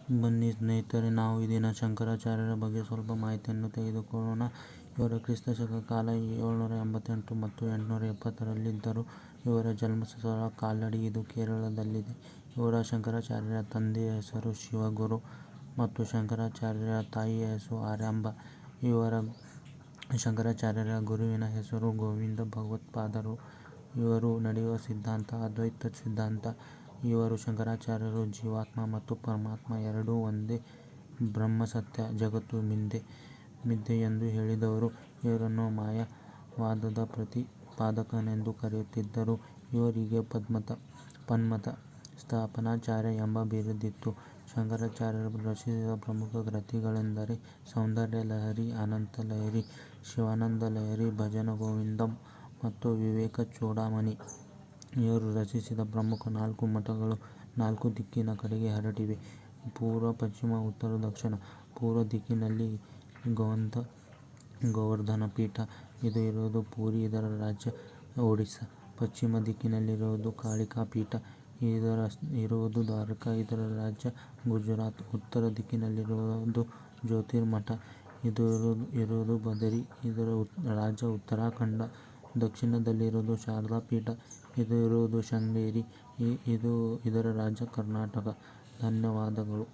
ಬನ್ನಿ ಸ್ನೇಹಿತರೆ, ನಾವು ಈ ದಿನ ಶಂಕರಾಚಾರ್ಯರ ಬಗ್ಗೆ ಸ್ವಲ್ಪ ಮಾಹಿತಿಯನ್ನು ತೆಗೆದುಕೊಳ್ಳೋಣ. ಇವರು ಕ್ರಿಸ್ತಶಕ ಕಾಲ 788 ಮತ್ತು 870ರಲ್ಲಿದ್ದರು. ಇವರ ಜನ್ಮಸ್ಥಳ ಕಾಲಡಿ, ಇದು ಕೇರಳದಲ್ಲಿದೆ. ಇವರ ಶಂಕರಾಚಾರ್ಯರ ತಂದೆಯ ಹೆಸರು ಶಿವಗುರು ಮತ್ತು ಶಂಕರಾಚಾರ್ಯರ ತಾಯಿಯ ಹೆಸರು ಆರ್ಯಾಂಬ. ಇವರ ಶಂಕರಾಚಾರ್ಯರ ಗುರುವಿನ ಹೆಸರು ಗೋವಿಂದ ಭಗವತ್ಪಾದರು. ಇವರು ನಡೆಯುವ ಸಿದ್ಧಾಂತ ಅದ್ವೈತ ಸಿದ್ಧಾಂತ. ಇವರು ಶಂಕರಾಚಾರ್ಯರು ಜೀವಾತ್ಮ ಮತ್ತು ಪರಮಾತ್ಮ ಎರಡೂ ಒಂದೇ, ಬ್ರಹ್ಮ ಸತ್ಯ, ಜಗತ್ತು ಮಿಥ್ಯೆ ಎಂದು ಹೇಳಿದವರು. ಇವರನ್ನು ಮಾಯಾವಾದದ ಪ್ರತಿಪಾದಕನೆಂದು ಕರೆಯುತ್ತಿದ್ದರು. ಇವರಿಗೆ ಪನ್ಮತ ಸ್ಥಾಪನಾಚಾರ್ಯ ಎಂಬ ಬಿರುದಿತ್ತು. ಶಂಕರಾಚಾರ್ಯರು ರಚಿಸಿದ ಪ್ರಮುಖ ಕೃತಿಗಳೆಂದರೆ ಸೌಂದರ್ಯ ಲಹರಿ, ಅನಂತ ಲಹರಿ, ಶಿವಾನಂದ ಲಹರಿ, ಭಜನ ಗೋವಿಂದಂ ಮತ್ತು ವಿವೇಕ ಚೂಡಾಮಣಿ. ಇವರು ರಚಿಸಿದ ಪ್ರಮುಖ 4 ಮಠಗಳು 4 ದಿಕ್ಕಿನ ಕಡೆಗೆ ಹರಡಿವೆ: ಪೂರ್ವ, ಪಶ್ಚಿಮ, ಉತ್ತರ, ದಕ್ಷಿಣ. ಪೂರ್ವ ದಿಕ್ಕಿನಲ್ಲಿ ಗೋವರ್ಧನ ಪೀಠ, ಇದು ಇರುವುದು ಪುರಿ, ಇದರ ರಾಜ್ಯ ಒಡಿಸ್ಸಾ. ಪಶ್ಚಿಮ ದಿಕ್ಕಿನಲ್ಲಿರುವುದು ಕಾಳಿಕಾ ಪೀಠ, ಇರುವುದು ದ್ವಾರಕಾ, ಇದರ ರಾಜ್ಯ ಗುಜರಾತ್. ಉತ್ತರ ದಿಕ್ಕಿನಲ್ಲಿರುವುದು ಜ್ಯೋತಿರ್ಮಠ, ಇದು ಇರುವುದು ಬದರಿ, ಇದರ ರಾಜ್ಯ ಉತ್ತರಾಖಂಡ. ದಕ್ಷಿಣದಲ್ಲಿರುವುದು ಶಾರದಾ ಪೀಠ, ಇದು ಇರುವುದು ಶೃಂಗೇರಿ, ಇದರ ರಾಜ್ಯ ಕರ್ನಾಟಕ. ಧನ್ಯವಾದಗಳು.